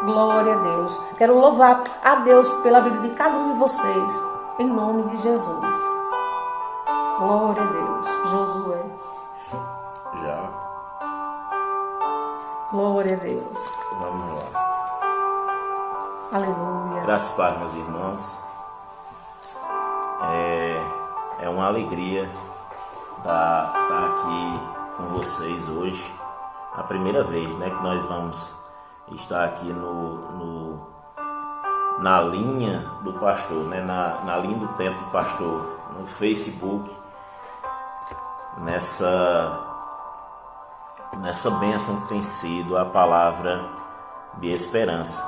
Glória a Deus. Quero louvar a Deus pela vida de cada um de vocês, em nome de Jesus. Glória a Deus. Josué. Já. Glória a Deus. Vamos lá. Aleluia. Graças a Deus, meus irmãos. É uma alegria estar aqui com vocês hoje. A primeira vez, né, que nós vamos estar aqui na linha do pastor, né, na linha do tempo do pastor, no Facebook, nessa bênção que tem sido a palavra de esperança.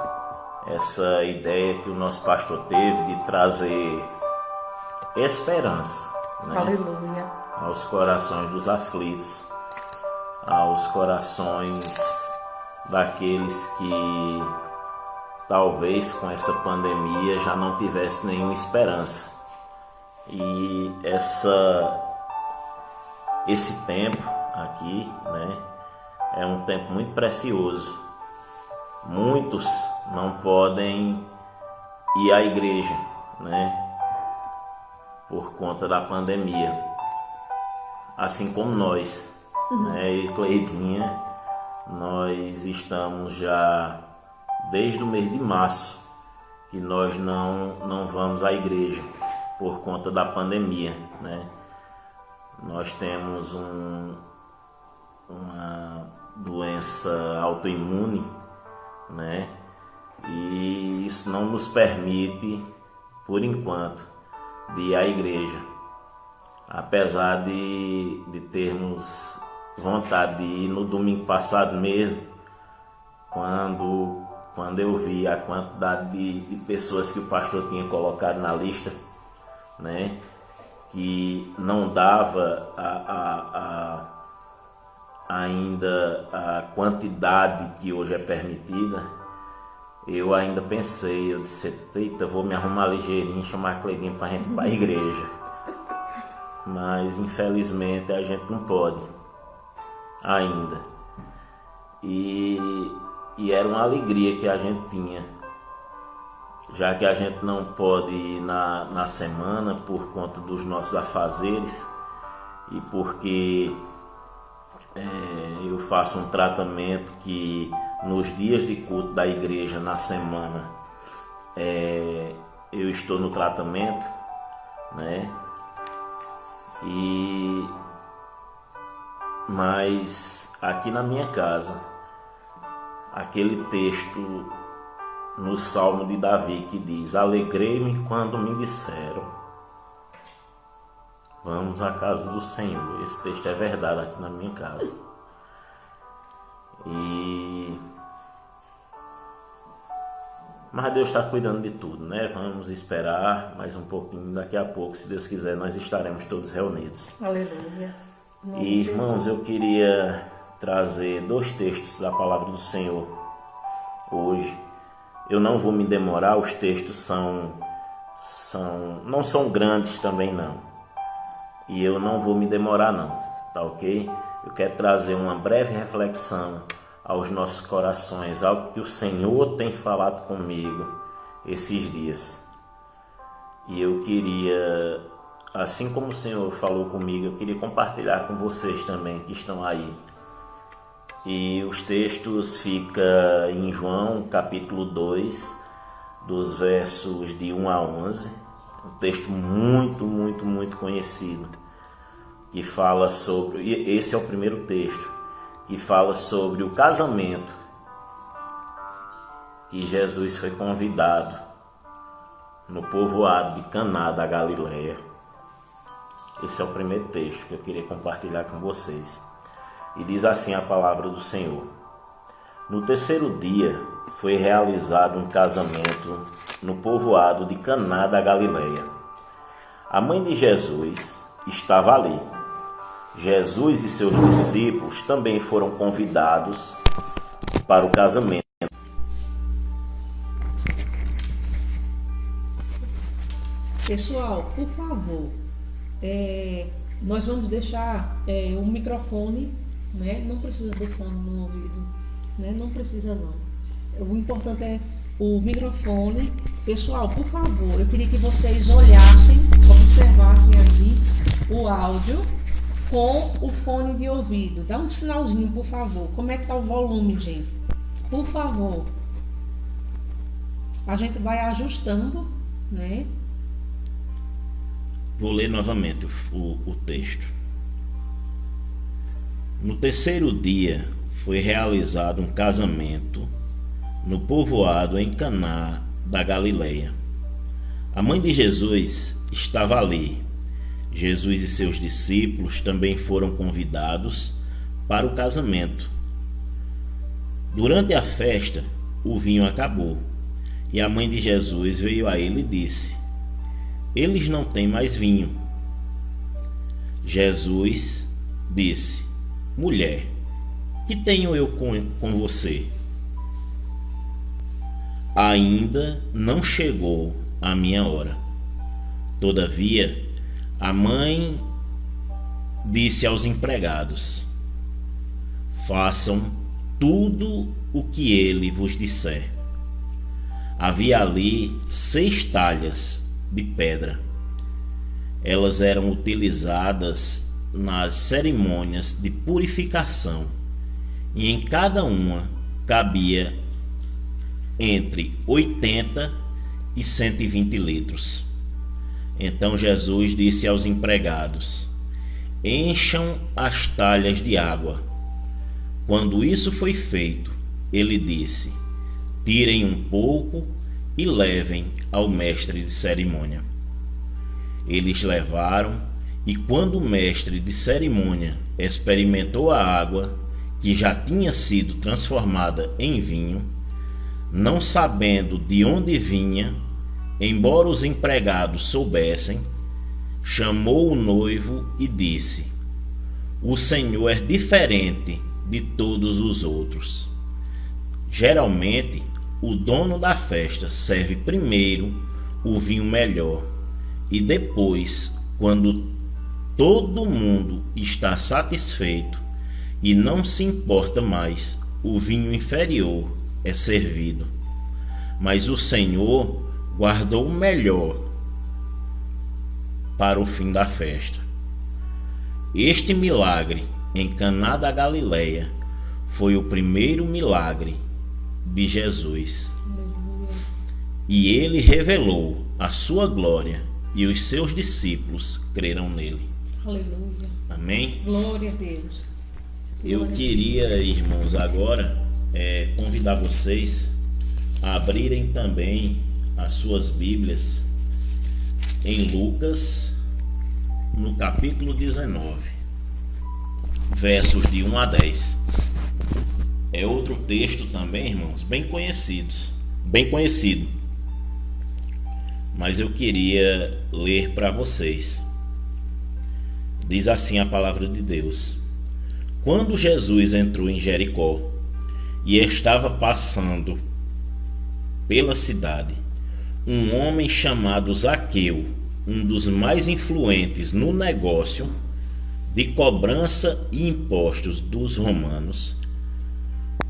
Essa ideia que o nosso pastor teve de trazer esperança, né, Aleluia. aos corações dos aflitos, aos corações daqueles que talvez com essa pandemia já não tivesse nenhuma esperança. E esse tempo aqui, né, é um tempo muito precioso. Muitos não podem ir à igreja, né, por conta da pandemia, assim como nós, né, e Cleidinha, nós estamos já desde o mês de março que nós não vamos à igreja por conta da pandemia, né? Nós temos uma doença autoimune, né? E isso não nos permite, por enquanto, de ir à igreja, apesar de termos vontade de ir. No domingo passado mesmo, quando eu vi a quantidade de pessoas que o pastor tinha colocado na lista, né, que não dava ainda a quantidade que hoje é permitida, eu ainda pensei, eu disse, eita, vou me arrumar ligeirinho, chamar a Cleidinha para a gente ir para a igreja. Mas infelizmente a gente não pode ainda. E era uma alegria que a gente tinha, já que a gente não pode ir na semana por conta dos nossos afazeres e porque eu faço um tratamento que nos dias de culto da igreja na semana eu estou no tratamento, né? Mas aqui na minha casa, aquele texto no Salmo de Davi que diz: alegrei-me quando me disseram, vamos à casa do Senhor. Esse texto é verdade aqui na minha casa. Mas Deus está cuidando de tudo, né? Vamos esperar mais um pouquinho, daqui a pouco, se Deus quiser, nós estaremos todos reunidos. Aleluia. E, irmãos, eu queria trazer 2 textos da palavra do Senhor hoje. Eu não vou me demorar, os textos não são grandes também não. E eu não vou me demorar não, tá ok? Eu quero trazer uma breve reflexão aos nossos corações, algo que o Senhor tem falado comigo esses dias. E eu queria, assim como o Senhor falou comigo, eu queria compartilhar com vocês também que estão aí. E os textos ficam em João, capítulo 2, dos versos de 1 a 11. Um texto muito, muito, muito conhecido, que fala sobre, e esse é o primeiro texto, que fala sobre o casamento que Jesus foi convidado no povoado de Caná da Galileia. Esse é o primeiro texto que eu queria compartilhar com vocês. E diz assim a palavra do Senhor: no 3º dia foi realizado um casamento no povoado de Caná da Galileia. A mãe de Jesus estava ali. Jesus e seus discípulos também foram convidados para o casamento. Pessoal, por favor, nós vamos deixar o microfone, né? Não precisa do fone no ouvido, né? Não precisa não. O importante é o microfone. Pessoal, por favor, eu queria que vocês olhassem, observassem aqui o áudio com o fone de ouvido. Dá um sinalzinho, por favor. Como é que tá o volume, gente? Por favor. A gente vai ajustando, né? Vou ler novamente o texto. No terceiro dia foi realizado um casamento no povoado em Caná da Galileia. A mãe de Jesus estava ali. Jesus e seus discípulos também foram convidados para o casamento. Durante a festa, o vinho acabou, e a mãe de Jesus veio a ele e disse: eles não têm mais vinho. Jesus disse: mulher, que tenho eu com você? Ainda não chegou a minha hora. Todavia, a mãe disse aos empregados: façam tudo o que ele vos disser. Havia ali 6 talhas de pedra. Elas eram utilizadas nas cerimônias de purificação, e em cada uma cabia entre 80 e 120 litros. Então Jesus disse aos empregados: encham as talhas de água. Quando isso foi feito, ele disse: tirem um pouco e levem ao mestre de cerimônia. Eles levaram, e quando o mestre de cerimônia experimentou a água, que já tinha sido transformada em vinho, não sabendo de onde vinha, embora os empregados soubessem, chamou o noivo e disse: o Senhor é diferente de todos os outros. Geralmente, o dono da festa serve primeiro o vinho melhor, e depois, quando todo mundo está satisfeito e não se importa mais, o vinho inferior é servido. Mas o Senhor guardou o melhor para o fim da festa. Este milagre em Caná da Galileia foi o primeiro milagre de Jesus. Aleluia. E ele revelou a sua glória, e os seus discípulos creram nele. Aleluia. Amém? Glória a Deus. Eu Glória a queria, irmãos, agora convidar vocês a abrirem também as suas Bíblias em Lucas, no capítulo 19, versos de 1 a 10. É outro texto também, irmãos, bem conhecido. Mas eu queria ler para vocês. Diz assim a palavra de Deus: quando Jesus entrou em Jericó e estava passando pela cidade, um homem chamado Zaqueu, um dos mais influentes no negócio de cobrança e impostos dos romanos,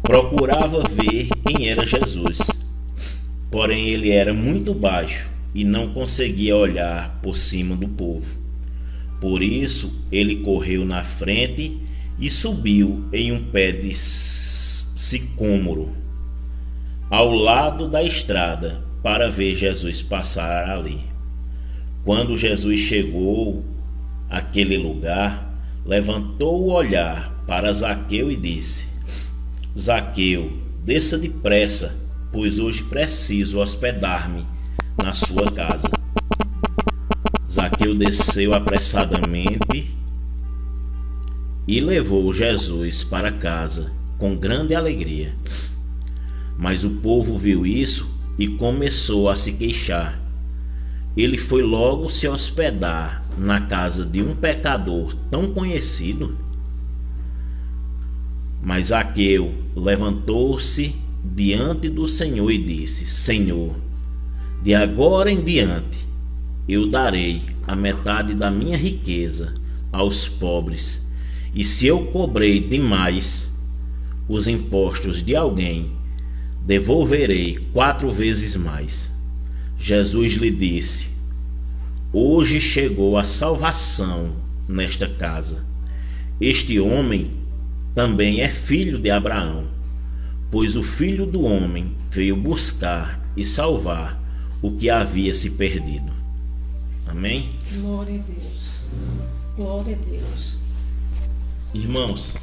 procurava ver quem era Jesus. Porém, ele era muito baixo e não conseguia olhar por cima do povo. Por isso, ele correu na frente e subiu em um pé de sicômoro ao lado da estrada para ver Jesus passar ali. Quando Jesus chegou àquele lugar, levantou o olhar para Zaqueu e disse: Zaqueu, desça depressa, pois hoje preciso hospedar-me na sua casa. Zaqueu desceu apressadamente e levou Jesus para casa com grande alegria. Mas o povo viu isso e começou a se queixar. Ele foi logo se hospedar na casa de um pecador tão conhecido. Mas Zaqueu levantou-se diante do Senhor e disse: Senhor, de agora em diante eu darei a metade da minha riqueza aos pobres, e se eu cobrei demais os impostos de alguém, devolverei 4 vezes mais. Jesus lhe disse: hoje chegou a salvação nesta casa. Este homem também é filho de Abraão, pois o Filho do Homem veio buscar e salvar o que havia se perdido. Amém? Glória a Deus. Glória a Deus. Irmãos,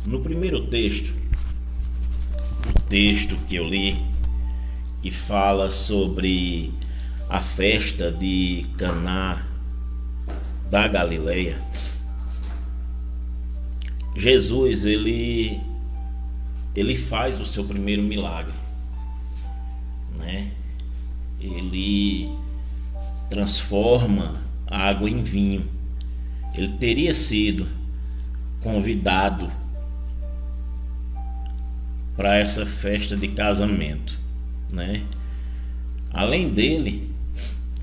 no primeiro texto, o texto que eu li, que fala sobre a festa de Caná da Galileia, Jesus ele faz o seu primeiro milagre, né? Ele transforma a água em vinho. Ele teria sido convidado para essa festa de casamento, né? Além dele,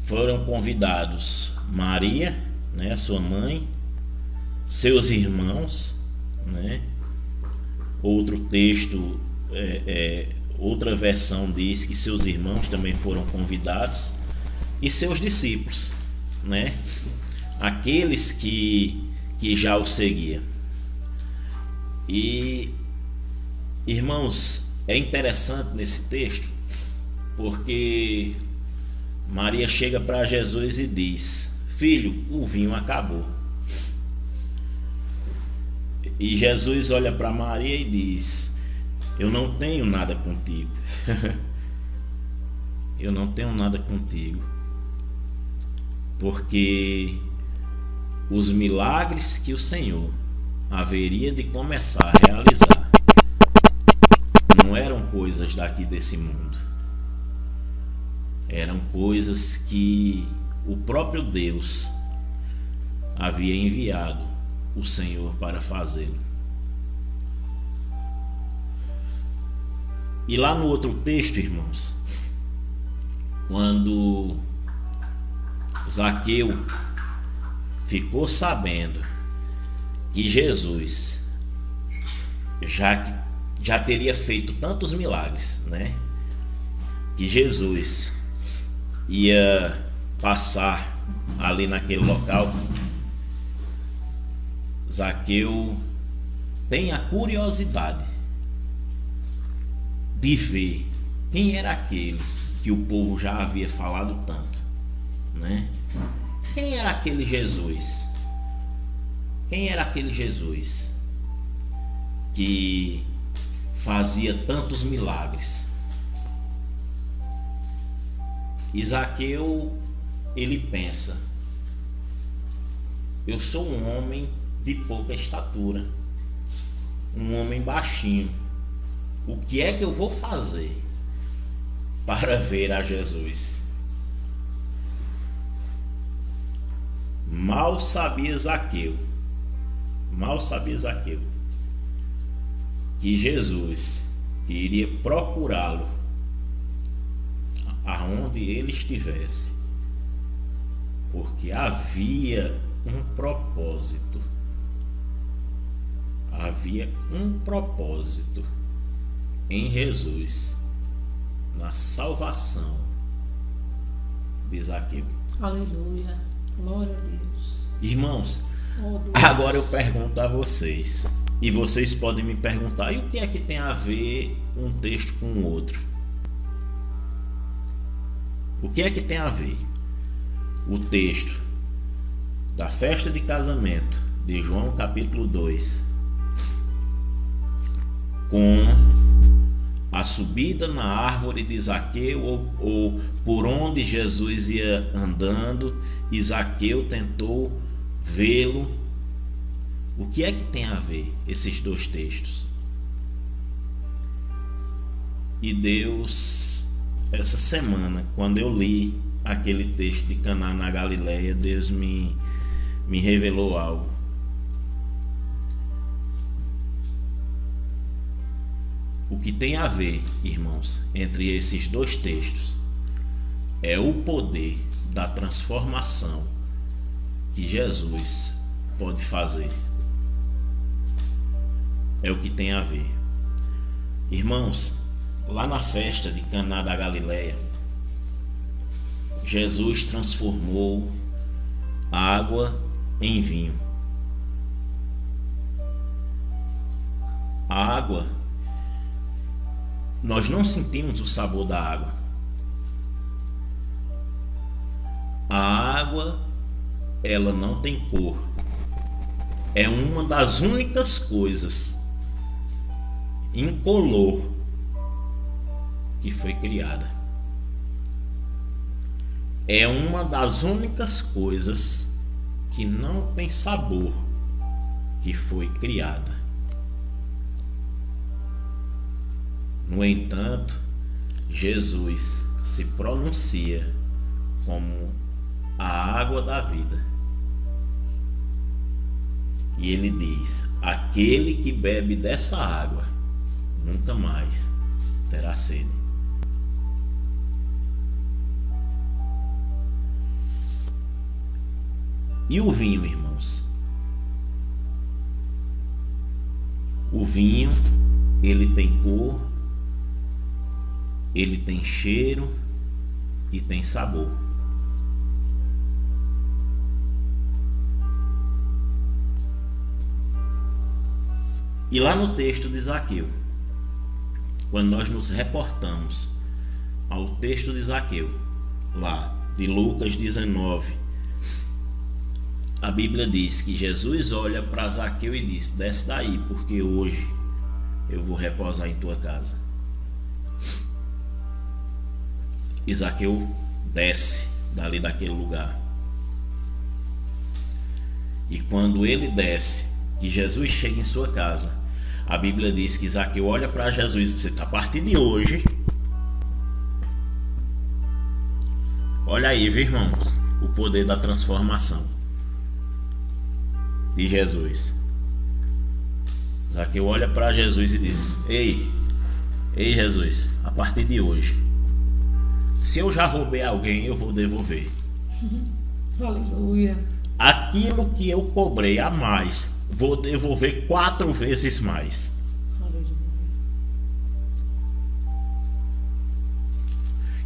foram convidados Maria, né, sua mãe, seus irmãos, né? Outro texto, outra versão diz que seus irmãos também foram convidados, e seus discípulos, né? Aqueles que já o seguiam. E, irmãos, é interessante nesse texto, porque Maria chega para Jesus e diz: filho, o vinho acabou. E Jesus olha para Maria e diz: eu não tenho nada contigo. Eu não tenho nada contigo, porque os milagres que o Senhor haveria de começar a realizar não eram coisas daqui desse mundo, eram coisas que o próprio Deus havia enviado o Senhor para fazê-lo. E lá no outro texto, irmãos, quando Zaqueu ficou sabendo que Jesus já teria feito tantos milagres, né? Que Jesus ia passar ali naquele local, Zaqueu tem a curiosidade de ver quem era aquele que o povo já havia falado tanto, né? Quem era aquele Jesus? Quem era aquele Jesus que fazia tantos milagres? E Zaqueu, ele pensa: eu sou um homem de pouca estatura, um homem baixinho. O que é que eu vou fazer para ver a Jesus? Mal sabia Zaqueu que Jesus iria procurá-lo aonde ele estivesse, porque havia um propósito. Havia um propósito em Jesus, na salvação de Zaqueu. Aleluia. Glória a Deus. Irmãos, Oh, Deus. agora eu pergunto a vocês, e vocês podem me perguntar: e o que é que tem a ver um texto com o outro? O que é que tem a ver o texto da festa de casamento de João capítulo 2 com a subida na árvore de Zaqueu, ou por onde Jesus ia andando e Zaqueu tentou vê-lo? O que é que tem a ver esses dois textos? E Deus, essa semana, quando eu li aquele texto de Caná na Galileia, Deus me revelou algo. O que tem a ver, irmãos, entre esses dois textos é o poder da transformação que Jesus pode fazer. É o que tem a ver. Irmãos, lá na festa de Caná da Galileia, Jesus transformou água em vinho. A água, nós não sentimos o sabor da água. A água, ela não tem cor. É uma das únicas coisas incolor que foi criada. É uma das únicas coisas que não tem sabor que foi criada. No entanto, Jesus se pronuncia como a água da vida. E ele diz: aquele que bebe dessa água nunca mais terá sede. E o vinho, irmãos? O vinho, ele tem cor, ele tem cheiro e tem sabor. E lá no texto de Zaqueu, quando nós nos reportamos ao texto de Zaqueu, lá de Lucas 19, a Bíblia diz que Jesus olha para Zaqueu e diz: desce daí, porque hoje eu vou repousar em tua casa. E Zaqueu desce dali daquele lugar. E quando ele desce, que Jesus chega em sua casa, a Bíblia diz que Zaqueu olha para Jesus e diz: a partir de hoje, olha aí, viu, irmãos, o poder da transformação de Jesus. Zaqueu olha para Jesus e diz: ei Jesus, a partir de hoje, se eu já roubei alguém, eu vou devolver. Aleluia. Aquilo que eu cobrei a mais, vou devolver 4 vezes mais. Aleluia.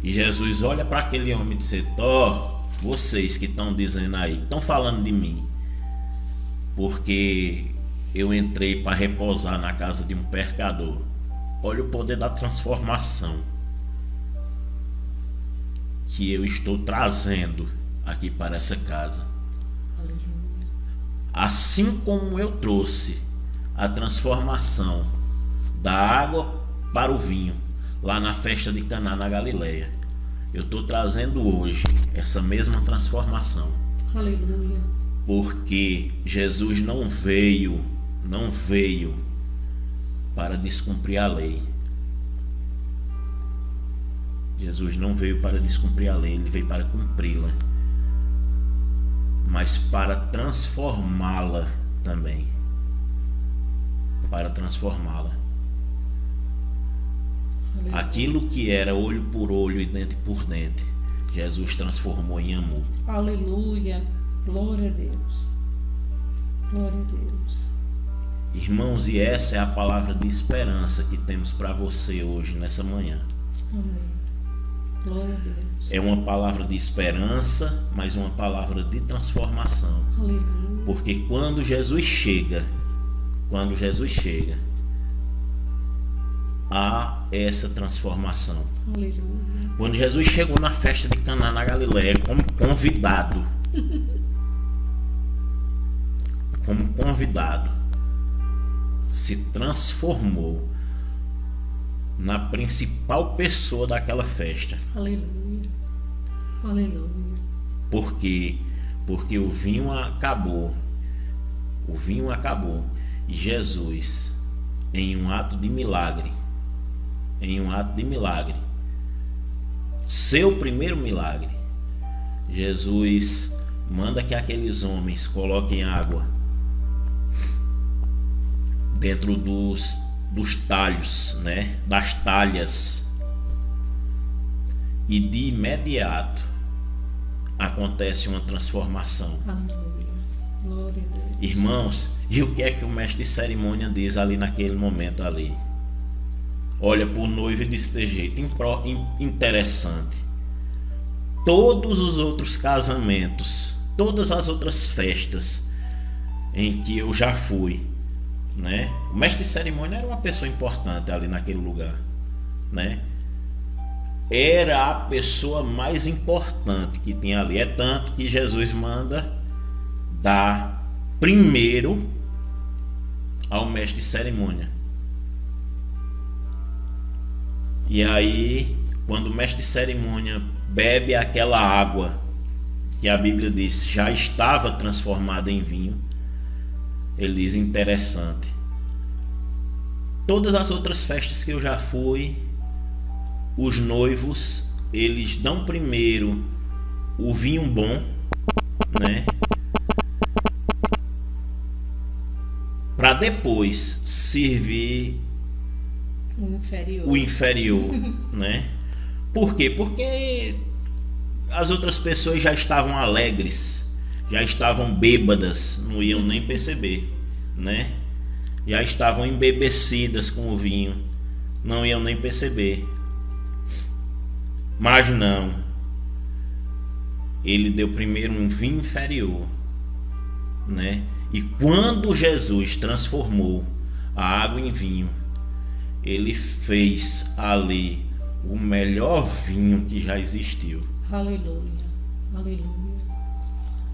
E Jesus olha para aquele homem e diz: ó, vocês que estão dizendo aí, estão falando de mim, porque eu entrei para repousar na casa de um pecador. Olha o poder da transformação que eu estou trazendo aqui para essa casa. Assim como eu trouxe a transformação da água para o vinho lá na festa de Caná na Galileia, eu estou trazendo hoje essa mesma transformação. Aleluia. Porque Jesus não veio para descumprir a lei. Jesus não veio para descumprir a lei, ele veio para cumpri-la, mas para transformá-la também. Para transformá-la. Aleluia. Aquilo que era olho por olho e dente por dente, Jesus transformou em amor. Aleluia. Glória a Deus. Glória a Deus. Irmãos, e essa é a palavra de esperança que temos para você hoje, nessa manhã. Amém. Glória a Deus. É uma palavra de esperança, mas uma palavra de transformação. Aleluia. Porque quando Jesus chega, há essa transformação. Aleluia. Quando Jesus chegou na festa de Caná na Galileia como convidado, se transformou na principal pessoa daquela festa. Aleluia. Aleluia. Porque o vinho acabou. O vinho acabou. E Jesus, em um ato de milagre, seu primeiro milagre, Jesus manda que aqueles homens coloquem água dentro dos talhos, né? Das talhas, e de imediato acontece uma transformação. Aleluia. Glória a Deus. Irmãos, e o que é que o mestre de cerimônia diz ali naquele momento ali? olha para o noivo desse jeito, interessante. Todos os outros casamentos, todas as outras festas em que eu já fui, né? O mestre de cerimônia era uma pessoa importante ali naquele lugar, né? Era a pessoa mais importante que tinha ali. É tanto que Jesus manda dar primeiro ao mestre de cerimônia. E aí, quando o mestre de cerimônia bebe aquela água que a Bíblia diz já estava transformada em vinho, ele diz: interessante, todas as outras festas que eu já fui, os noivos, eles dão primeiro o vinho bom, né, para depois servir o inferior, né? Por quê? Porque as outras pessoas já estavam alegres, já estavam bêbadas, não iam nem perceber, né? Já estavam embebecidas com o vinho, não iam nem perceber. Mas não, ele deu primeiro um vinho inferior, né? E quando Jesus transformou a água em vinho, ele fez ali o melhor vinho que já existiu. Aleluia, aleluia.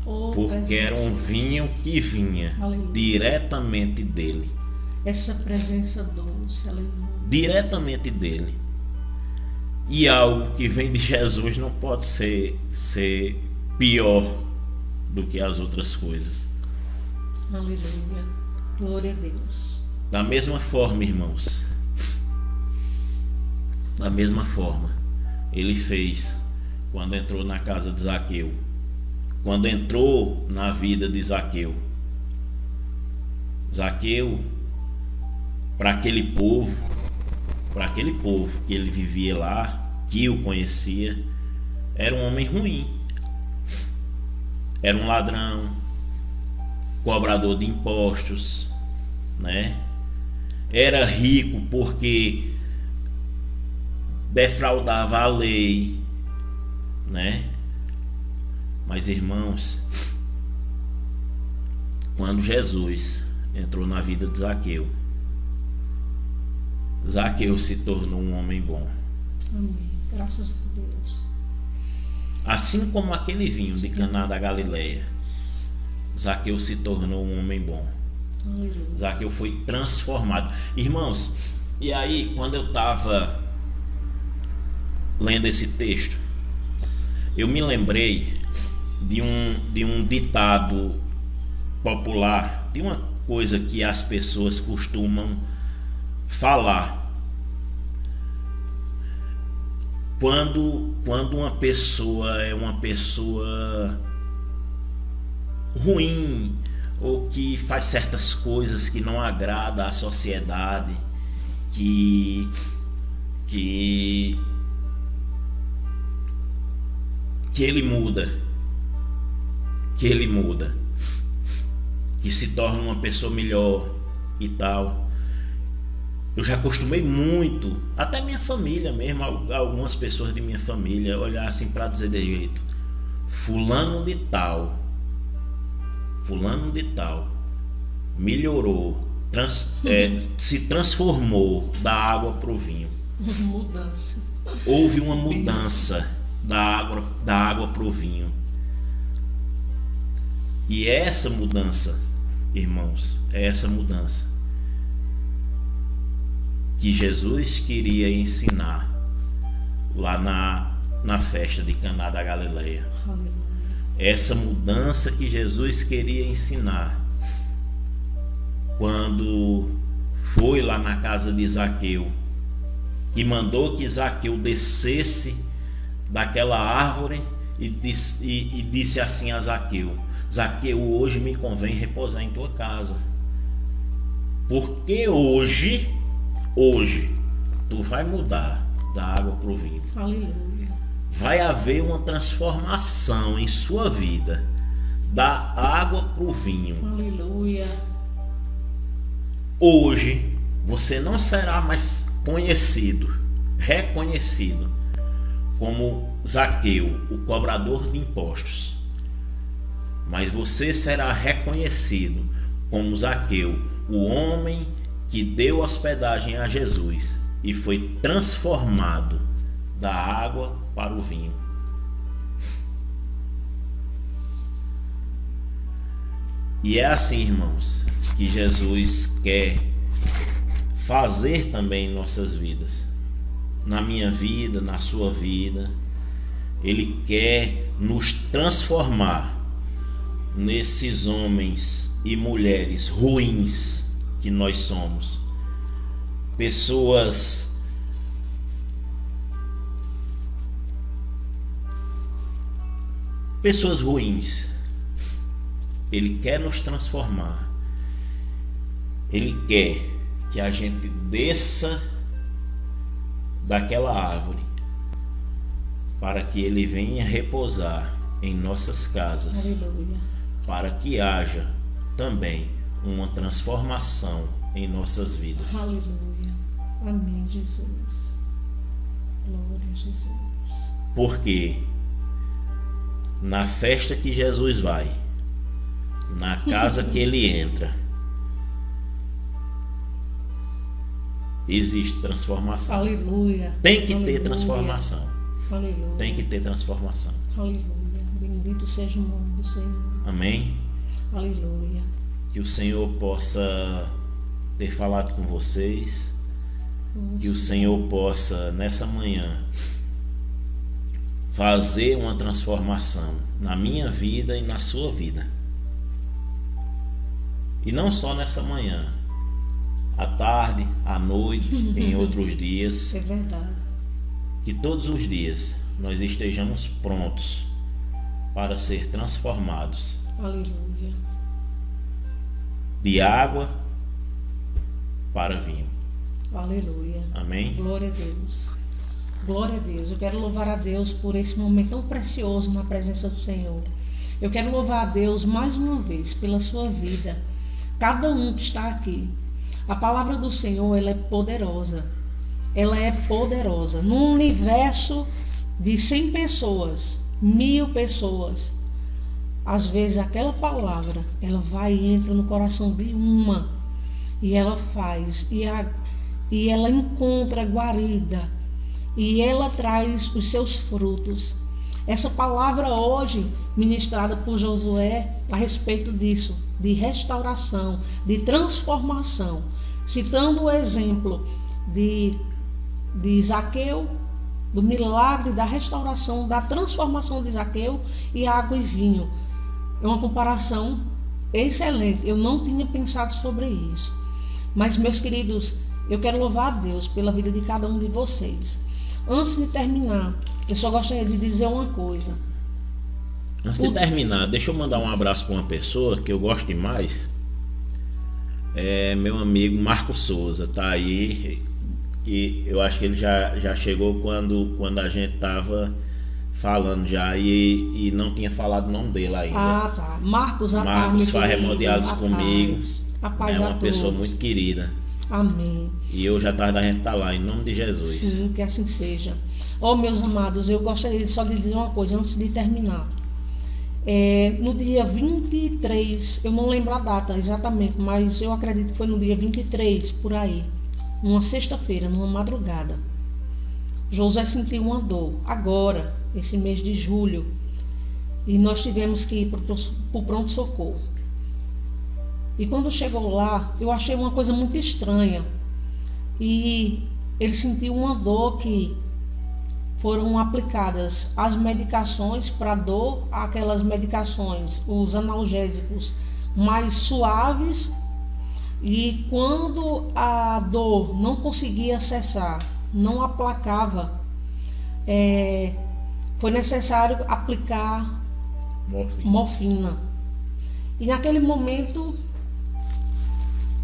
Oh, porque era um vinho que vinha, aleluia, diretamente dele. Essa presença doce, aleluia. Diretamente dele. E algo que vem de Jesus não pode ser pior do que as outras coisas. Aleluia. Glória a Deus. Da mesma forma, irmãos, da mesma forma, ele fez quando entrou na casa de Zaqueu, quando entrou na vida de Zaqueu. Zaqueu, para aquele povo que ele vivia lá, que o conhecia, era um homem ruim, era um ladrão, cobrador de impostos, né? Era rico porque defraudava a lei, né? Mas, irmãos, quando Jesus entrou na vida de Zaqueu, Zaqueu se tornou um homem bom. Amém. Graças a Deus. Assim como aquele vinho de Caná da Galileia, Zaqueu se tornou um homem bom. Aleluia. Zaqueu foi transformado. Irmãos, e aí quando eu estava lendo esse texto, eu me lembrei de um ditado popular, de uma coisa que as pessoas costumam falar. Quando uma pessoa é uma pessoa ruim, ou que faz certas coisas que não agrada à sociedade, que ele muda, que se torna uma pessoa melhor e tal. Eu já acostumei muito, até minha família mesmo, algumas pessoas de minha família olhar assim para dizer de jeito: fulano de tal melhorou, se transformou da água para o vinho. Mudança. Houve uma mudança da água para o vinho. E essa mudança, irmãos, é essa mudança que Jesus queria ensinar lá na festa de Caná da Galileia. Essa mudança que Jesus queria ensinar quando foi lá na casa de Zaqueu, que mandou que Zaqueu descesse daquela árvore e disse assim a Zaqueu: Zaqueu, hoje me convém repousar em tua casa, porque hoje tu vai mudar da água para o vinho. Aleluia. Vai haver uma transformação em sua vida da água para o vinho. Aleluia. Hoje você não será mais reconhecido como Zaqueu, o cobrador de impostos, mas você será reconhecido como Zaqueu, o homem que deu hospedagem a Jesus e foi transformado da água para o vinho. E é assim, irmãos, que Jesus quer fazer também em nossas vidas. Na minha vida, na sua vida. Ele quer nos transformar nesses homens e mulheres ruins que nós somos. Pessoas ruins. Ele quer nos transformar. Ele quer que a gente desça daquela árvore para que ele venha repousar em nossas casas. Aleluia. Para que haja também uma transformação em nossas vidas. Aleluia. Amém, Jesus. Glória a Jesus. Porque na festa que Jesus vai, na casa que ele entra, existe transformação. Aleluia. Tem que Aleluia. ter transformação. Aleluia. Tem que ter transformação. Aleluia. Bendito seja o nome do Senhor. Amém? Aleluia. Que o Senhor possa ter falado com vocês. Que o Senhor possa, nessa manhã, fazer uma transformação na minha vida e na sua vida. E não só nessa manhã, à tarde, à noite, em outros dias. É verdade. Que todos os dias nós estejamos prontos para ser transformados. Aleluia. De água para vinho. Aleluia. Amém? Glória a Deus. Glória a Deus. Eu quero louvar a Deus por esse momento tão precioso na presença do Senhor. Eu quero louvar a Deus mais uma vez pela sua vida. Cada um que está aqui. A palavra do Senhor, ela é poderosa. Ela é poderosa. Num universo de 100 pessoas, 1000 pessoas, às vezes aquela palavra, ela vai e entra no coração de uma. E ela faz. E ela encontra guarida. E ela traz os seus frutos. Essa palavra hoje, ministrada por Josué, a respeito disso, de restauração, de transformação, citando o exemplo de Zaqueu, do milagre, da restauração, da transformação de Zaqueu e água e vinho. É uma comparação excelente. Eu não tinha pensado sobre isso. Mas, meus queridos, eu quero louvar a Deus pela vida de cada um de vocês. Antes de terminar, eu só gostaria de dizer uma coisa. Antes de terminar, deixa eu mandar um abraço para uma pessoa que eu gosto demais. É meu amigo Marco Souza, tá aí. E eu acho que ele já chegou quando a gente tava falando já e não tinha falado o nome dele ainda. Ah, tá. Marcos faz remediados comigo. É uma pessoa muito querida. Amém. E eu já tarde da gente estar lá, em nome de Jesus. Sim, que assim seja. Oh, meus amados, eu gostaria só de dizer uma coisa antes de terminar. No dia 23, eu não lembro a data exatamente, mas eu acredito que foi no dia 23, por aí, numa sexta-feira, numa madrugada, José sentiu uma dor, agora, esse mês de julho, e nós tivemos que ir para o pronto-socorro. E quando chegou lá, eu achei uma coisa muito estranha, e ele sentiu uma dor que foram aplicadas as medicações para dor, aquelas medicações, os analgésicos mais suaves, e quando a dor não conseguia cessar, não aplacava, foi necessário aplicar morfina. E naquele momento,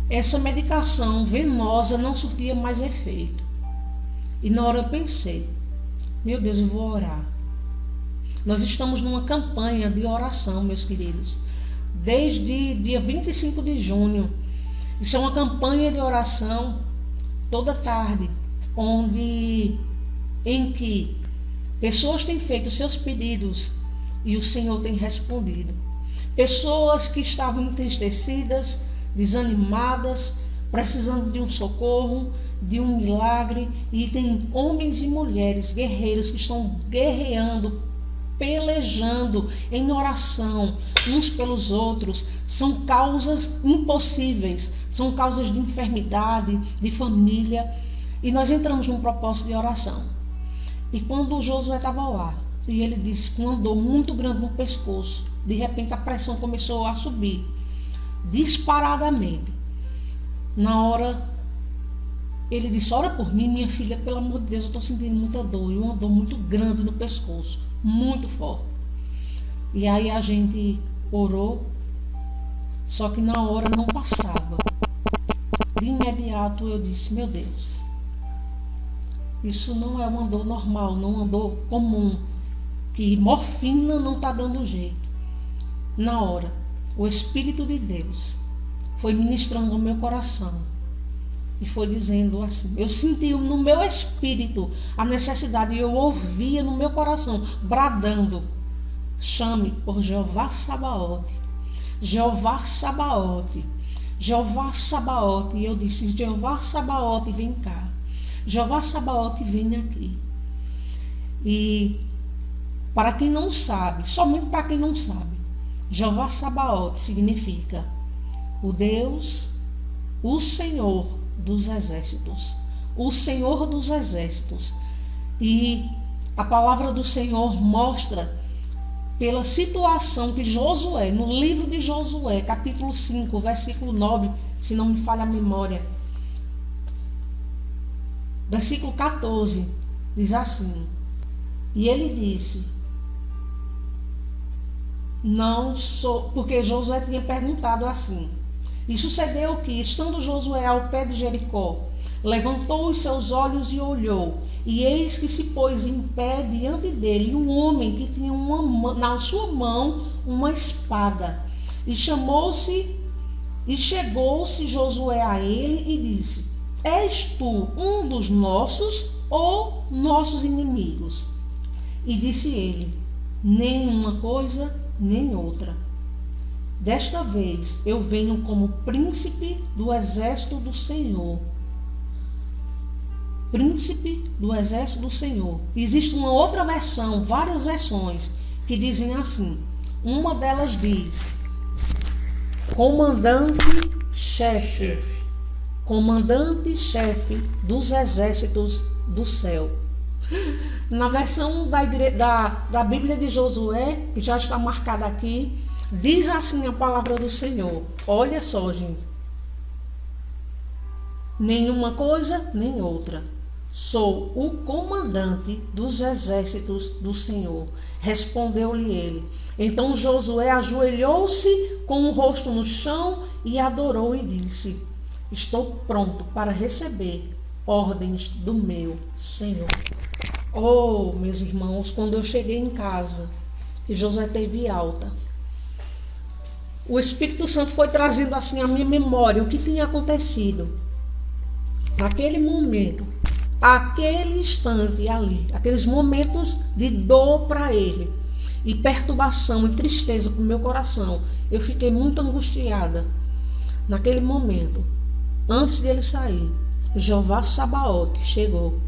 essa medicação venosa não surtia mais efeito. E na hora eu pensei, meu Deus, eu vou orar. Nós estamos numa campanha de oração, meus queridos, desde dia 25 de junho. Isso é uma campanha de oração toda tarde, em que pessoas têm feito seus pedidos e o Senhor tem respondido. Pessoas que estavam entristecidas, desanimadas, precisando de um socorro, de um milagre, e tem homens e mulheres guerreiros que estão guerreando, pelejando em oração uns pelos outros. São causas impossíveis, são causas de enfermidade, de família, e nós entramos num propósito de oração. E quando o Josué estava lá, e ele disse com uma dor muito grande no pescoço, de repente a pressão começou a subir disparadamente. Na hora, ele disse: ora por mim, minha filha, pelo amor de Deus, eu estou sentindo muita dor, e uma dor muito grande no pescoço, muito forte. E aí a gente orou, só que na hora não passava. De imediato eu disse: meu Deus, isso não é uma dor normal, não é uma dor comum, que morfina não está dando jeito. Na hora, o Espírito de Deus foi ministrando no meu coração e foi dizendo assim, eu senti no meu espírito a necessidade, e eu ouvia no meu coração bradando: chame por Jeová Sabaote, Jeová Sabaote, Jeová Sabaote. E eu disse: Jeová Sabaote, vem cá, Jeová Sabaote, vem aqui. E para quem não sabe, somente para quem não sabe, Jeová Sabaote significa o Deus, o Senhor dos exércitos, o Senhor dos exércitos. E a palavra do Senhor mostra, pela situação que Josué, no livro de Josué, capítulo 5, versículo 9, se não me falha a memória, versículo 14, diz assim: e ele disse, não sou, porque Josué tinha perguntado assim. E sucedeu que, estando Josué ao pé de Jericó, levantou os seus olhos e olhou, e eis que se pôs em pé diante dele um homem que tinha na sua mão uma espada. E chegou-se Josué a ele e disse: és tu um dos nossos ou nossos inimigos? E disse ele: nem uma coisa, nem outra. Desta vez eu venho como príncipe do exército do Senhor. Príncipe do exército do Senhor. Existe uma outra versão, várias versões, que dizem assim. Uma delas diz: comandante-chefe. Comandante-chefe dos exércitos do céu. Na versão da Bíblia de Josué, que já está marcada aqui, diz assim a palavra do Senhor. Olha só, gente. Nenhuma coisa, nem outra. Sou o comandante dos exércitos do Senhor. Respondeu-lhe ele. Então Josué ajoelhou-se com o rosto no chão e adorou e disse: estou pronto para receber ordens do meu Senhor. Oh, meus irmãos, quando eu cheguei em casa, que Josué teve alta, o Espírito Santo foi trazendo assim à minha memória o que tinha acontecido naquele momento, aquele instante ali, aqueles momentos de dor para ele, e perturbação e tristeza para o meu coração. Eu fiquei muito angustiada naquele momento. Antes de ele sair, Jeová Sabaote chegou.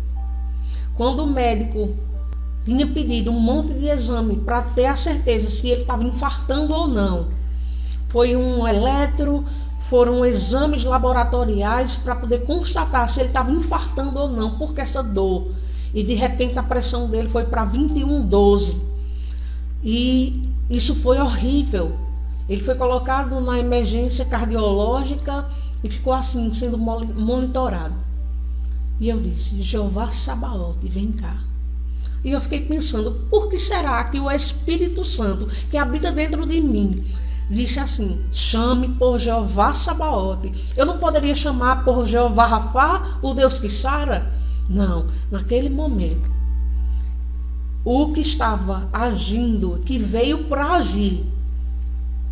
Quando o médico tinha pedido um monte de exame para ter a certeza se ele estava infartando ou não, foi um foram exames laboratoriais para poder constatar se ele estava infartando ou não, porque essa dor. E de repente a pressão dele foi para 21/12. E isso foi horrível. Ele foi colocado na emergência cardiológica e ficou assim, sendo monitorado. E eu disse: Jeová Sabaote, vem cá. E eu fiquei pensando, por que será que o Espírito Santo, que habita dentro de mim, disse assim: chame por Jeová Sabaote? Eu não poderia chamar por Jeová Rafá, o Deus que sara? Não, naquele momento, o que estava agindo, que veio para agir,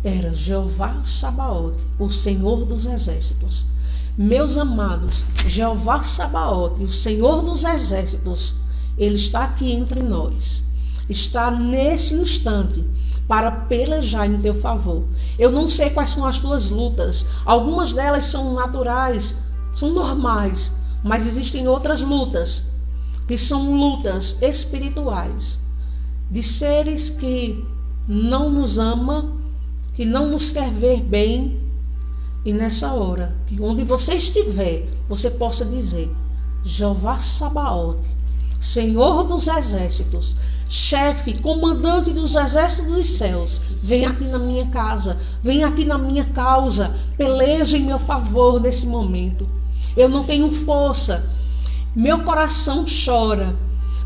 era Jeová Sabaote, o Senhor dos exércitos. Meus amados, Jeová Sabaote, o Senhor dos Exércitos, Ele está aqui entre nós. Está nesse instante para pelejar em teu favor. Eu não sei quais são as tuas lutas. Algumas delas são naturais, são normais, mas existem outras lutas que são lutas espirituais, de seres que não nos ama, que não nos quer ver bem. E nessa hora, que onde você estiver, você possa dizer: Jeová Sabaote, Senhor dos Exércitos, chefe, comandante dos exércitos dos céus, vem aqui na minha casa, vem aqui na minha causa, peleja em meu favor nesse momento. Eu não tenho força, meu coração chora,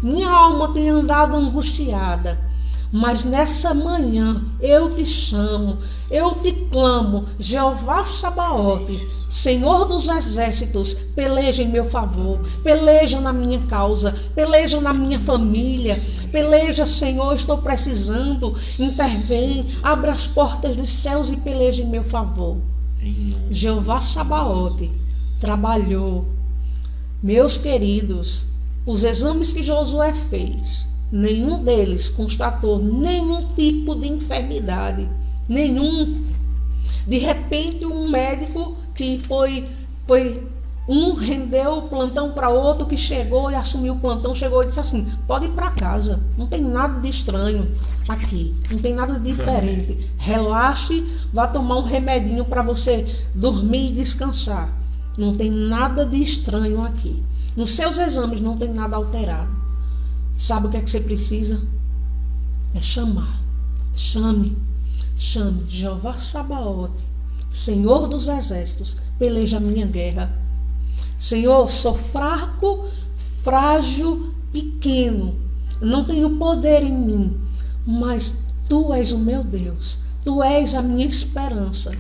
minha alma tem andado angustiada, mas nessa manhã eu te chamo, eu te clamo, Jeová Sabaote, Senhor dos Exércitos, peleja em meu favor, peleja na minha causa, peleja na minha família, peleja, Senhor, estou precisando, intervém, abra as portas dos céus e peleja em meu favor. Jeová Sabaote trabalhou. Meus queridos, os exames que Josué fez, nenhum deles constatou nenhum tipo de enfermidade, nenhum. De repente, um médico que um rendeu o plantão para outro, que chegou e assumiu o plantão, chegou e disse assim: pode ir para casa, não tem nada de estranho aqui, não tem nada de diferente, relaxe, vá tomar um remedinho para você dormir e descansar, não tem nada de estranho aqui, nos seus exames não tem nada alterado. Sabe o que é que você precisa? É chamar. Chame. Jeová Sabaote, Senhor dos Exércitos, peleja a minha guerra. Senhor, sou fraco, frágil, pequeno, não tenho poder em mim, mas Tu és o meu Deus, Tu és a minha esperança.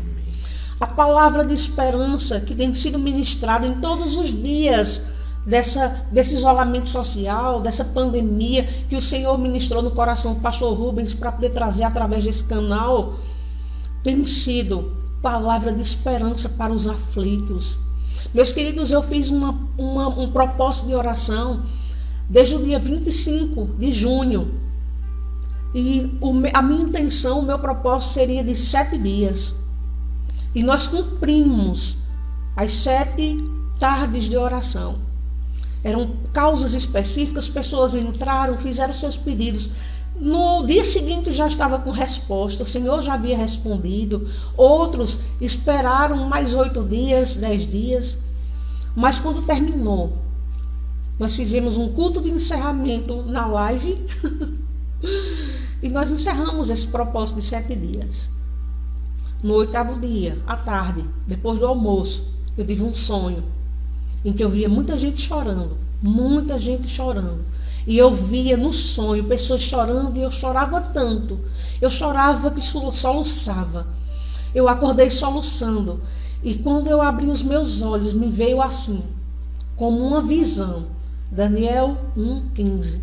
A palavra de esperança que tem sido ministrada em todos os dias desse isolamento social, dessa pandemia, que o Senhor ministrou no coração do pastor Rubens para poder trazer através desse canal, tem sido palavra de esperança para os aflitos. Meus queridos, eu fiz um propósito de oração desde o dia 25 de junho. E a minha intenção, o meu propósito seria de 7 dias. E nós cumprimos as 7 tardes de oração. Eram causas específicas, pessoas entraram, fizeram seus pedidos. No dia seguinte já estava com resposta, o Senhor já havia respondido. Outros esperaram mais 8 dias, 10 dias. Mas quando terminou, nós fizemos um culto de encerramento na live e nós encerramos esse propósito de 7 dias. No 8º dia, à tarde, depois do almoço, eu tive um sonho em que eu via muita gente chorando. E eu via no sonho pessoas chorando e eu chorava tanto. Eu chorava que soluçava. Eu acordei soluçando. E quando eu abri os meus olhos, me veio assim, como uma visão. Daniel 1,15,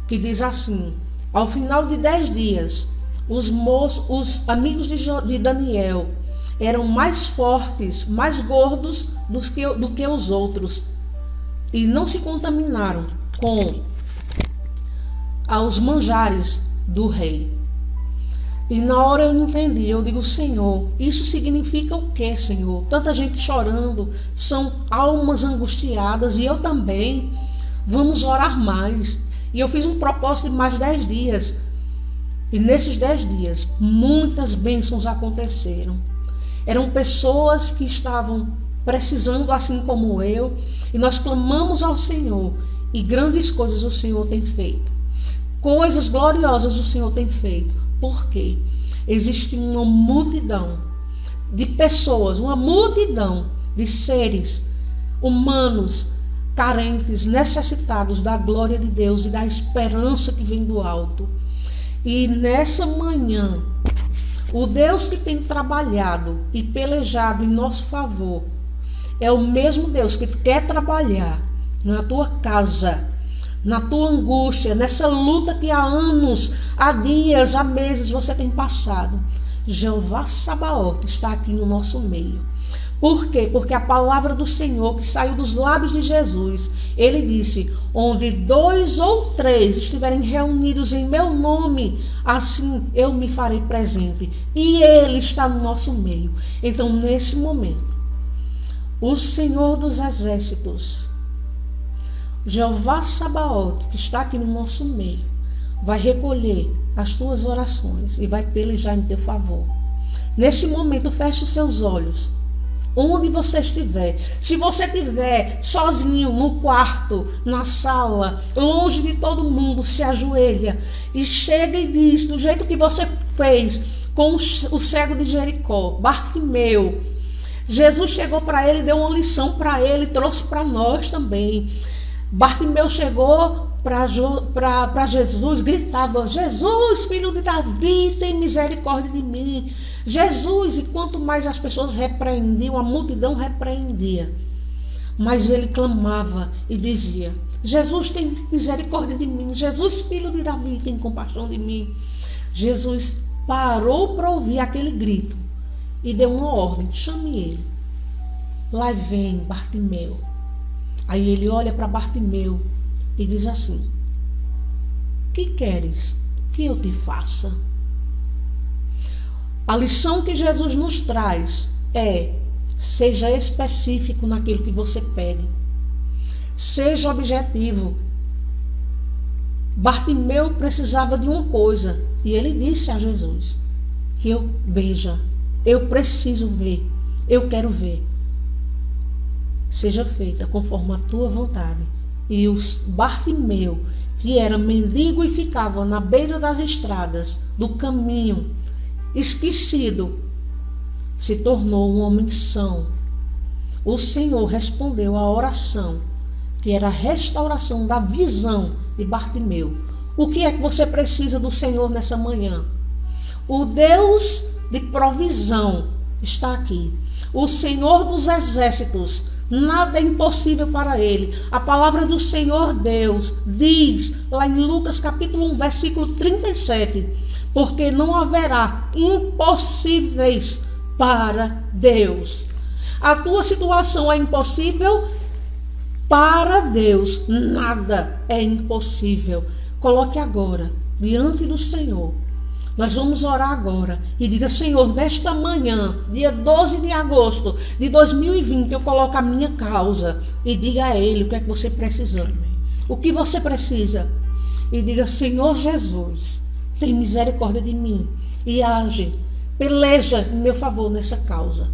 que diz assim: ao final de 10 dias, os amigos de Daniel eram mais fortes, mais gordos do que os outros, e não se contaminaram com os manjares do rei. E na hora eu entendi, eu digo: Senhor, isso significa o que, Senhor? Tanta gente chorando, são almas angustiadas, e eu também. Vamos orar mais. E eu fiz um propósito de mais 10 dias. E nesses 10 dias, muitas bênçãos aconteceram. Eram pessoas que estavam precisando, assim como eu, e nós clamamos ao Senhor, e grandes coisas o Senhor tem feito. Coisas gloriosas o Senhor tem feito. Por quê? Existe uma multidão de pessoas, uma multidão de seres humanos, carentes, necessitados da glória de Deus e da esperança que vem do alto. E nessa manhã, o Deus que tem trabalhado e pelejado em nosso favor é o mesmo Deus que quer trabalhar na tua casa, na tua angústia, nessa luta que há anos, há dias, há meses você tem passado. Jeová Sabaote está aqui no nosso meio. Por quê? Porque a palavra do Senhor que saiu dos lábios de Jesus, ele disse: onde 2 ou 3 estiverem reunidos em meu nome, assim eu me farei presente. E ele está no nosso meio. Então, nesse momento, o Senhor dos Exércitos, Jeová Sabaote, que está aqui no nosso meio, vai recolher as tuas orações e vai pelejar em teu favor. Neste momento, feche os seus olhos. Onde você estiver, se você estiver sozinho no quarto, na sala, longe de todo mundo, se ajoelha e chega e diz, do jeito que você fez com o cego de Jericó, Bartimeu. Jesus chegou para ele, deu uma lição para ele, trouxe para nós também. Bartimeu chegou para Jesus, gritava: Jesus, filho de Davi, tem misericórdia de mim. Jesus, e quanto mais as pessoas repreendiam, a multidão repreendia, mas ele clamava e dizia: Jesus, tem misericórdia de mim. Jesus, filho de Davi, tem compaixão de mim. Jesus parou para ouvir aquele grito e deu uma ordem: chame ele. Lá vem Bartimeu. Aí ele olha para Bartimeu e diz assim: que queres que eu te faça? A lição que Jesus nos traz é: seja específico naquilo que você pede. Seja objetivo. Bartimeu precisava de uma coisa e ele disse a Jesus: que eu veja, eu preciso ver, eu quero ver. Seja feita conforme a tua vontade. E o Bartimeu, que era mendigo e ficava na beira das estradas, do caminho, esquecido, se tornou um homem são. O Senhor respondeu à oração, que era a restauração da visão de Bartimeu. O que é que você precisa do Senhor nessa manhã? O Deus de provisão está aqui. O Senhor dos exércitos, nada é impossível para ele. A palavra do Senhor Deus diz, lá em Lucas capítulo 1, versículo 37, porque não haverá impossíveis para Deus. A tua situação é impossível? Para Deus, nada é impossível. Coloque agora, diante do Senhor. Nós vamos orar agora e diga: Senhor, nesta manhã, dia 12 de agosto de 2020, eu coloco a minha causa. E diga a Ele o que é que você precisa. O que você precisa. E diga: Senhor Jesus, tem misericórdia de mim e age, peleja em meu favor nessa causa.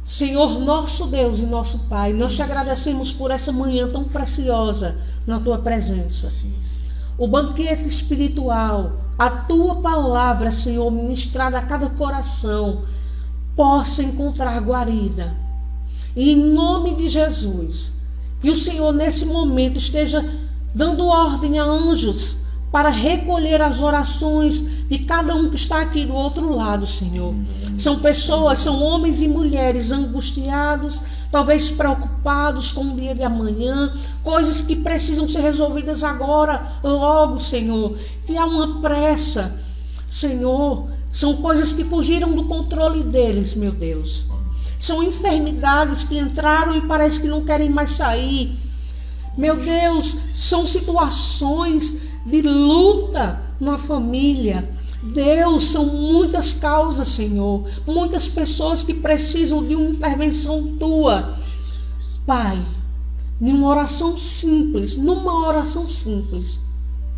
Senhor, nosso Deus e nosso Pai, nós te agradecemos por essa manhã tão preciosa na tua presença. O banquete espiritual, a tua palavra, Senhor, ministrada a cada coração, possa encontrar guarida. E em nome de Jesus, que o Senhor nesse momento esteja dando ordem a anjos para recolher as orações de cada um que está aqui do outro lado, Senhor. São pessoas, são homens e mulheres angustiados, talvez preocupados com o dia de amanhã, coisas que precisam ser resolvidas agora, logo, Senhor. Que há uma pressa, Senhor. São coisas que fugiram do controle deles, meu Deus. São enfermidades que entraram e parece que não querem mais sair. Meu Deus, são situações de luta na família. Deus, são muitas causas, Senhor. Muitas pessoas que precisam de uma intervenção tua. Pai, numa oração simples,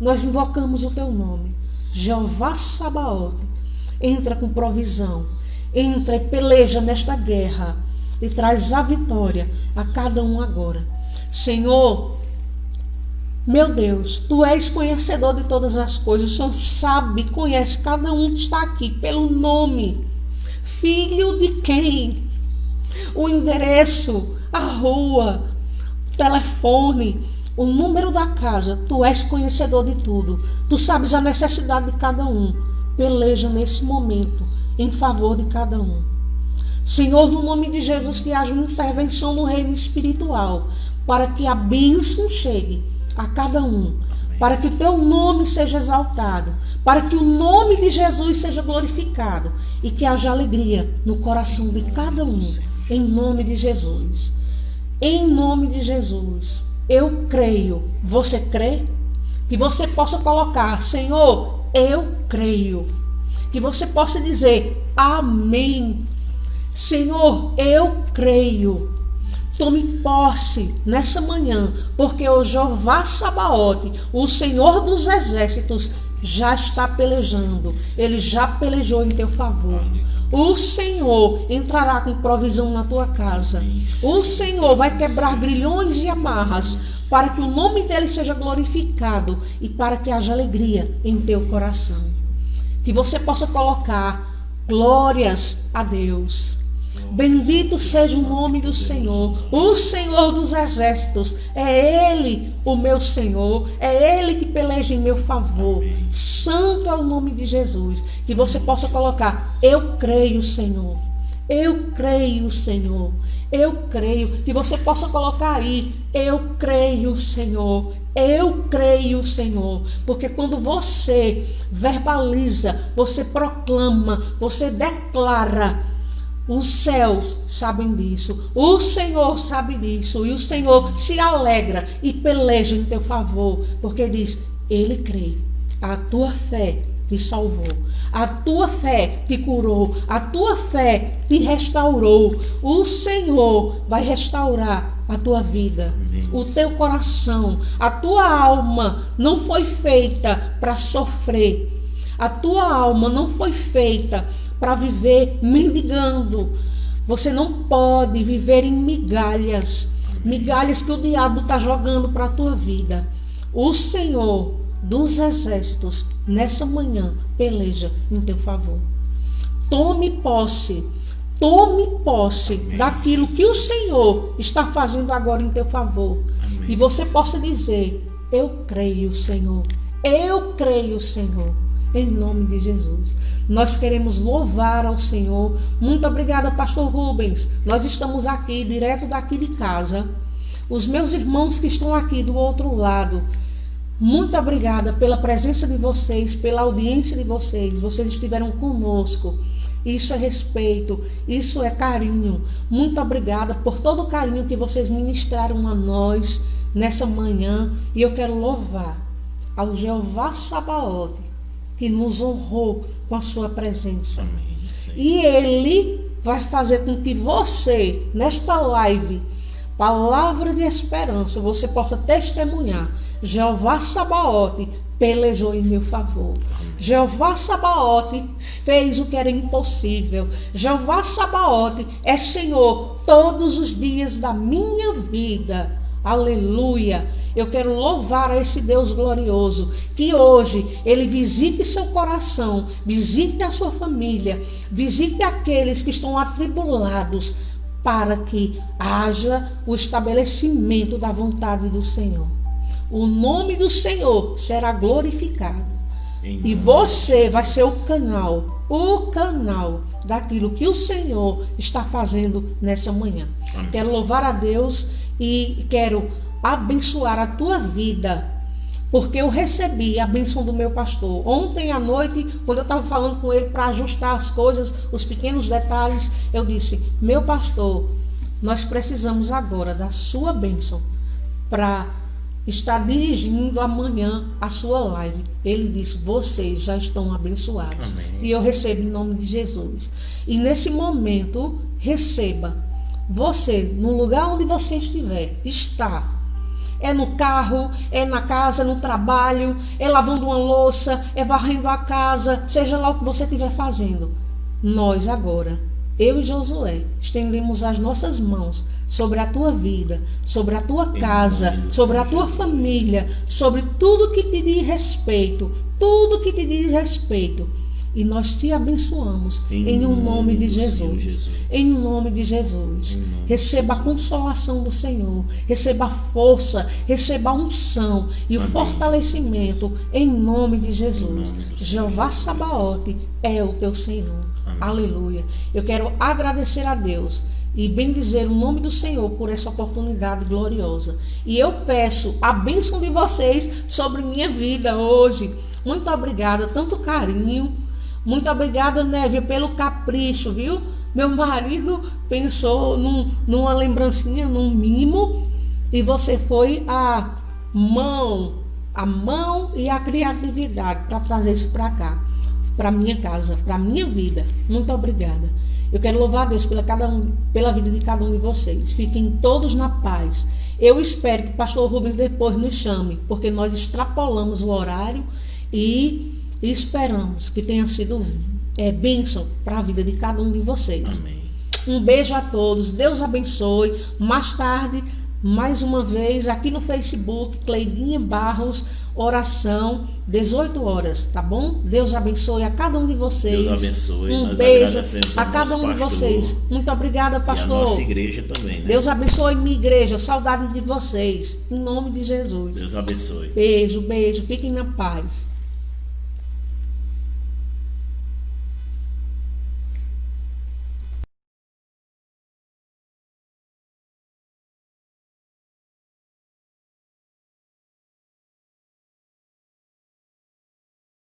nós invocamos o teu nome. Jeová Sabaote, entra com provisão. Entra e peleja nesta guerra e traz a vitória a cada um agora. Senhor, meu Deus, tu és conhecedor de todas as coisas. O Senhor sabe, conhece cada um que está aqui pelo nome. Filho de quem? O endereço, a rua, o telefone, o número da casa. Tu és conhecedor de tudo. Tu sabes a necessidade de cada um. Peleja nesse momento em favor de cada um. Senhor, no nome de Jesus, que haja uma intervenção no reino espiritual, para que a bênção chegue a cada um, para que o teu nome seja exaltado, para que o nome de Jesus seja glorificado e que haja alegria no coração de cada um. Em nome de Jesus. Em nome de Jesus. Eu creio. Você crê? Que você possa colocar, Senhor, eu creio. Que você possa dizer, amém. Senhor, eu creio. Tome posse nessa manhã, porque o Jeová Sabaote, o Senhor dos Exércitos, já está pelejando. Ele já pelejou em teu favor. O Senhor entrará com provisão na tua casa. O Senhor vai quebrar grilhões e amarras, para que o nome dele seja glorificado e para que haja alegria em teu coração. Que você possa colocar glórias a Deus. Bendito seja o nome do Senhor, o Senhor dos Exércitos. É Ele o meu Senhor, é Ele que peleja em meu favor. Santo é o nome de Jesus. Que você possa colocar, eu creio, Senhor. Eu creio, Senhor. Eu creio. Que você possa colocar aí, eu creio, Senhor. Eu creio, Senhor. Porque quando você verbaliza, você proclama, você declara, os céus sabem disso, o Senhor sabe disso, e o Senhor se alegra e peleja em teu favor, porque diz, Ele crê, a tua fé te salvou, a tua fé te curou, a tua fé te restaurou. O Senhor vai restaurar a tua vida, o teu coração, a tua alma não foi feita para sofrer, a tua alma não foi feita para viver mendigando. Você não pode viver em migalhas, migalhas que o diabo está jogando para a tua vida. O Senhor dos Exércitos, nessa manhã, peleja em teu favor. Tome posse daquilo que o Senhor está fazendo agora em teu favor. E você possa dizer, eu creio, Senhor, eu creio, Senhor. Em nome de Jesus. Nós queremos louvar ao Senhor. Muito obrigada, pastor Rubens. Nós estamos aqui, direto daqui de casa. Os meus irmãos que estão aqui do outro lado, muito obrigada pela presença de vocês, pela audiência de vocês. Vocês estiveram conosco. Isso é respeito, isso é carinho. Muito obrigada por todo o carinho que vocês ministraram a nós nessa manhã. E eu quero louvar ao Jeová Sabaote, que nos honrou com a sua presença. E Ele vai fazer com que você, nesta live, palavra de esperança, você possa testemunhar. Jeová Sabaote pelejou em meu favor. Jeová Sabaote fez o que era impossível. Jeová Sabaote é Senhor todos os dias da minha vida. Aleluia. Eu quero louvar a esse Deus glorioso, que hoje Ele visite seu coração, visite a sua família, visite aqueles que estão atribulados, para que haja o estabelecimento da vontade do Senhor. O nome do Senhor será glorificado. E você vai ser o canal daquilo que o Senhor está fazendo nessa manhã. Amém. Quero louvar a Deus e quero abençoar a tua vida, porque eu recebi a bênção do meu pastor. Ontem à noite, quando eu estava falando com ele para ajustar as coisas, os pequenos detalhes, eu disse, meu pastor, nós precisamos agora da sua bênção para estar dirigindo amanhã a sua live. Ele disse, vocês já estão abençoados. Amém. E eu recebo em nome de Jesus. E nesse momento, receba. Você, no lugar onde você estiver, está. É no carro, é na casa, no trabalho, é lavando uma louça, é varrendo a casa, seja lá o que você estiver fazendo. Nós agora, eu e Josué, estendemos as nossas mãos sobre a tua vida, sobre a tua casa, sobre a tua família, sobre tudo que te diz respeito, E nós te abençoamos em um nome de Jesus. Em nome de Jesus. Receba a consolação do Senhor. Receba a força. Receba a unção e o fortalecimento em nome de Jesus. Jeová Sabaote é o teu Senhor. Amém. Aleluia. Eu quero agradecer a Deus e bendizer o nome do Senhor por essa oportunidade gloriosa. E eu peço a bênção de vocês sobre minha vida hoje. Muito obrigada, tanto carinho. Muito obrigada, Névia, pelo capricho, viu? Meu marido pensou numa lembrancinha, num mimo, e você foi a mão e a criatividade para trazer isso para cá, para minha casa, para minha vida. Muito obrigada. Eu quero louvar a Deus pela vida de cada um de vocês. Fiquem todos na paz. Eu espero que o pastor Rubens depois nos chame, porque nós extrapolamos o horário e esperamos que tenha sido bênção para a vida de cada um de vocês. Amém. Um beijo a todos. Deus abençoe. Mais tarde, mais uma vez, aqui no Facebook, Cleidinha Barros, oração, 18 horas, tá bom? Deus abençoe a cada um de vocês. Deus abençoe. Um Nós beijo agradecemos a ao cada nosso um de pastor vocês. Muito obrigada, pastor. E a nossa igreja também, né? Deus abençoe minha igreja. Saudade de vocês. Em nome de Jesus. Deus abençoe. Beijo, beijo. Fiquem na paz.